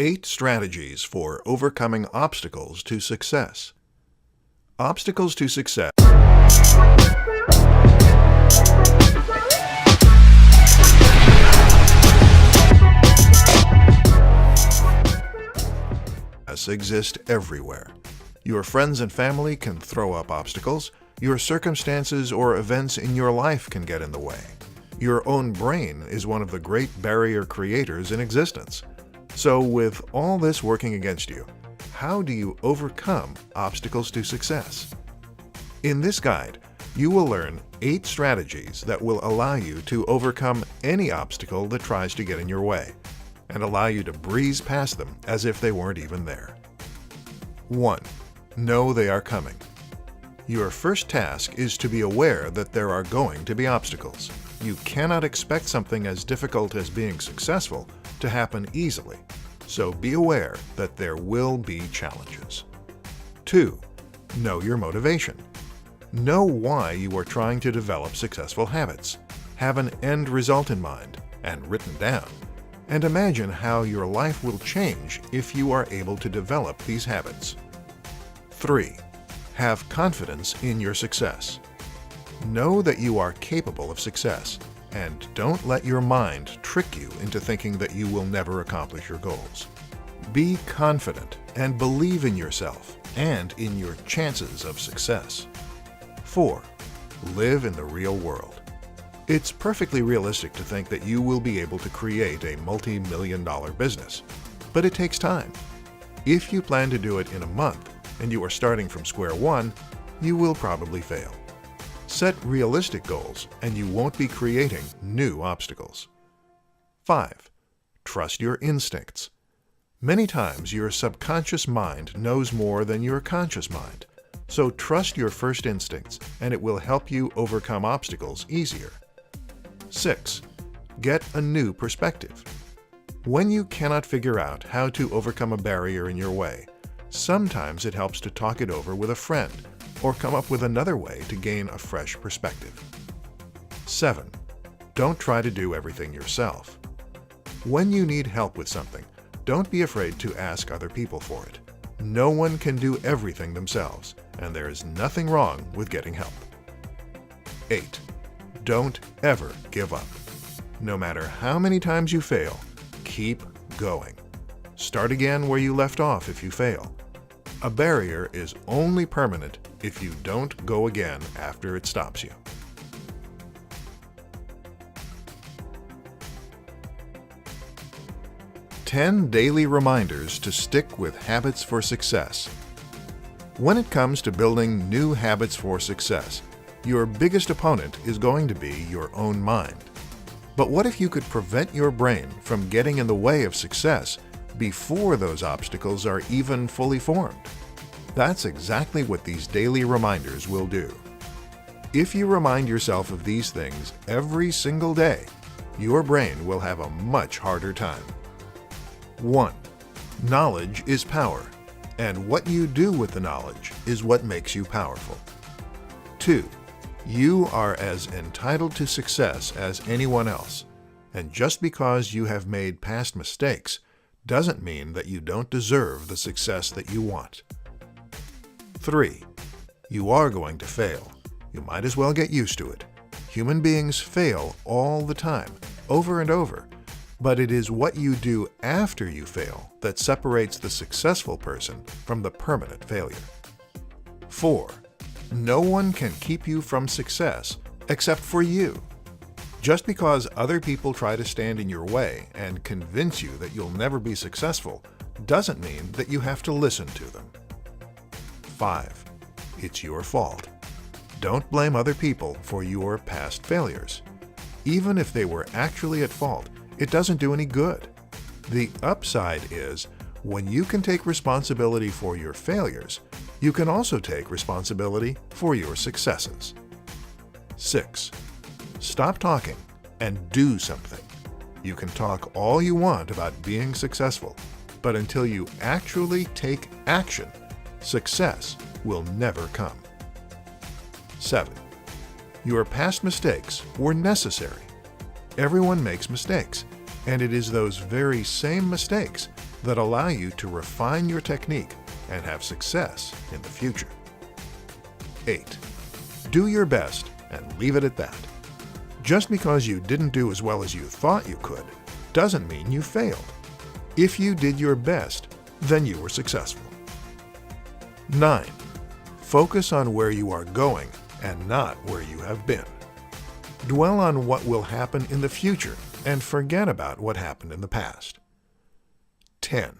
8 strategies for overcoming obstacles to success. Obstacles to success exist everywhere. Your friends and family can throw up obstacles. Your circumstances or events in your life can get in the way. Your own brain is one of the great barrier creators in existence. So with all this working against you, how do you overcome obstacles to success? In this guide, you will learn 8 strategies that will allow you to overcome any obstacle that tries to get in your way, and allow you to breeze past them as if they weren't even there. 1. Know they are coming. Your first task is to be aware that there are going to be obstacles. You cannot expect something as difficult as being successful to happen easily, so be aware that there will be challenges. 2. Know your motivation. Know why you are trying to develop successful habits. Have an end result in mind and written down, and imagine how your life will change if you are able to develop these habits. 3. Have confidence in your success. Know that you are capable of success, and don't let your mind trick you into thinking that you will never accomplish your goals. Be confident and believe in yourself and in your chances of success. 4. Live in the real world. It's perfectly realistic to think that you will be able to create a multi-million-dollar business, but it takes time. If you plan to do it in a month and you are starting from square one, you will probably fail. Set realistic goals and you won't be creating new obstacles. 5. Trust your instincts. Many times your subconscious mind knows more than your conscious mind, so trust your first instincts and it will help you overcome obstacles easier. 6. Get a new perspective. When you cannot figure out how to overcome a barrier in your way, sometimes it helps to talk it over with a friend or come up with another way to gain a fresh perspective. 7. Don't try to do everything yourself. When you need help with something, don't be afraid to ask other people for it. No one can do everything themselves, and there is nothing wrong with getting help. 8. Don't ever give up. No matter how many times you fail, keep going. Start again where you left off if you fail. A barrier is only permanent if you don't go again after it stops you. "10 daily reminders to stick with habits for success." When it comes to building new habits for success, your biggest opponent is going to be your own mind. But what if you could prevent your brain from getting in the way of success before those obstacles are even fully formed? That's exactly what these daily reminders will do. If you remind yourself of these things every single day, your brain will have a much harder time. 1. Knowledge is power, and what you do with the knowledge is what makes you powerful. 2. You are as entitled to success as anyone else, and just because you have made past mistakes doesn't mean that you don't deserve the success that you want. 3. You are going to fail. You might as well get used to it. Human beings fail all the time, over and over, but it is what you do after you fail that separates the successful person from the permanent failure. 4. No one can keep you from success except for you. Just because other people try to stand in your way and convince you that you'll never be successful doesn't mean that you have to listen to them. 5. It's your fault. Don't blame other people for your past failures. Even if they were actually at fault, it doesn't do any good. The upside is, when you can take responsibility for your failures, you can also take responsibility for your successes. 6. Stop talking and do something. You can talk all you want about being successful, but until you actually take action, success will never come. 7. Your past mistakes were necessary. Everyone makes mistakes, and it is those very same mistakes that allow you to refine your technique and have success in the future. 8. Do your best and leave it at that. Just because you didn't do as well as you thought you could doesn't mean you failed. If you did your best, then you were successful. 9. Focus on where you are going and not where you have been. Dwell on what will happen in the future and forget about what happened in the past. 10.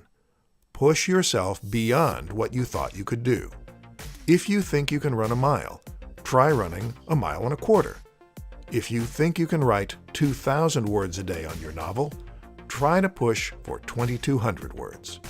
Push yourself beyond what you thought you could do. If you think you can run a mile, try running a mile and a quarter. If you think you can write 2,000 words a day on your novel, try to push for 2,200 words.